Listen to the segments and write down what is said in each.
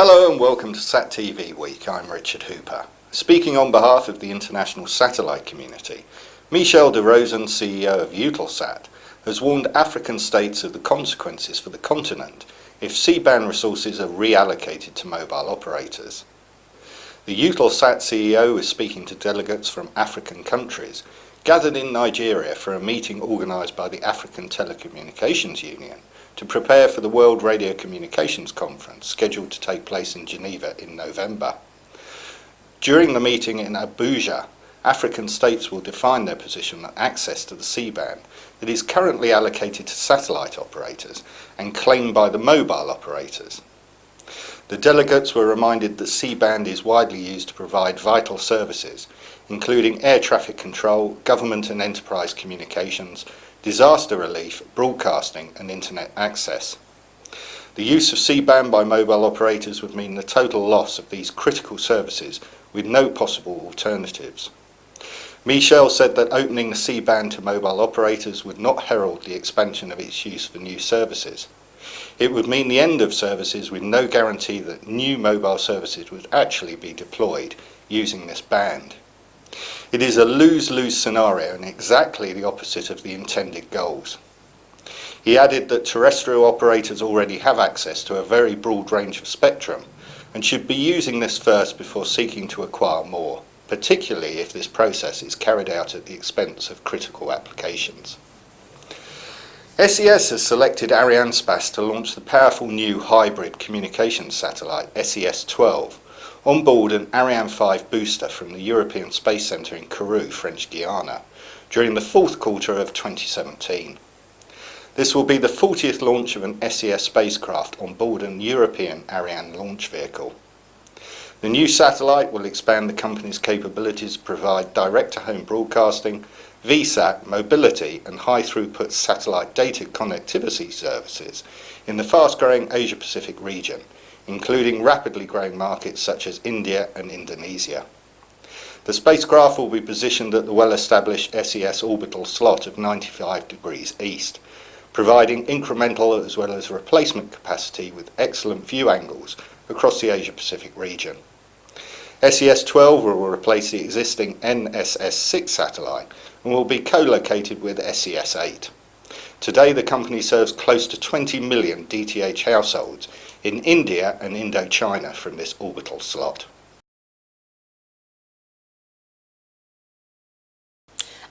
Hello and welcome to SatTV Week. I'm Richard Hooper. Speaking on behalf of the international satellite community, Michel de Rosen, CEO of Eutelsat, has warned African states of the consequences for the continent if C-band resources are reallocated to mobile operators. The Eutelsat CEO is speaking to delegates from African countries gathered in Nigeria for a meeting organised by the African Telecommunications Union to prepare for the World Radio Communications Conference scheduled to take place in Geneva in November. During the meeting in Abuja, African states will define their position on access to the C-band that is currently allocated to satellite operators and claimed by the mobile operators. The delegates were reminded that C-band is widely used to provide vital services, including air traffic control, government and enterprise communications, disaster relief, broadcasting and internet access. The use of C-band by mobile operators would mean the total loss of these critical services with no possible alternatives. Michel said that opening the C-band to mobile operators would not herald the expansion of its use for new services. It would mean the end of services with no guarantee that new mobile services would actually be deployed using this band. It is a lose-lose scenario and exactly the opposite of the intended goals. He added that terrestrial operators already have access to a very broad range of spectrum and should be using this first before seeking to acquire more, particularly if this process is carried out at the expense of critical applications. SES has selected Arianespace to launch the powerful new hybrid communications satellite SES-12 on board an Ariane 5 booster from the European Space Centre in Kourou, French Guiana, during the fourth quarter of 2017. This will be the 40th launch of an SES spacecraft on board an European Ariane launch vehicle. The new satellite will expand the company's capabilities to provide direct-to-home broadcasting, VSAT, mobility and high-throughput satellite data connectivity services in the fast-growing Asia-Pacific region, including rapidly growing markets such as India and Indonesia. The spacecraft will be positioned at the well-established SES orbital slot of 95 degrees east, providing incremental as well as replacement capacity with excellent view angles across the Asia-Pacific region. SES-12 will replace the existing NSS-6 satellite and will be co-located with SES-8. Today the company serves close to 20 million DTH households in India and Indochina from this orbital slot.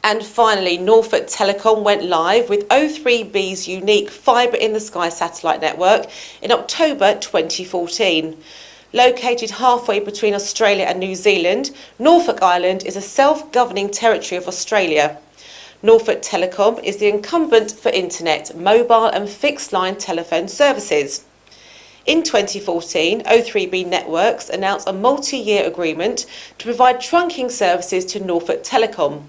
And finally, Norfolk Telecom went live with O3b's unique Fibre in the Sky satellite network in October 2014. Located halfway between Australia and New Zealand, Norfolk Island is a self-governing territory of Australia. Norfolk Telecom is the incumbent for internet, mobile and fixed-line telephone services. In 2014, O3b Networks announced a multi-year agreement to provide trunking services to Norfolk Telecom.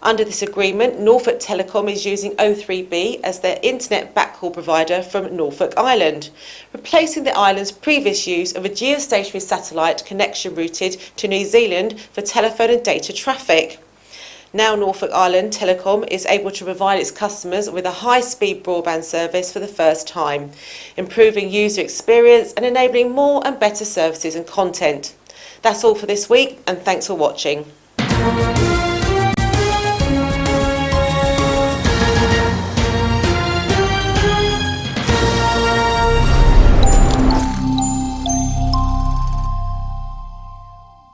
Under this agreement, Norfolk Telecom is using O3b as their internet backhaul provider from Norfolk Island, replacing the island's previous use of a geostationary satellite connection routed to New Zealand for telephone and data traffic. Now Norfolk Island Telecom is able to provide its customers with a high-speed broadband service for the first time, improving user experience and enabling more and better services and content. That's all for this week, and thanks for watching.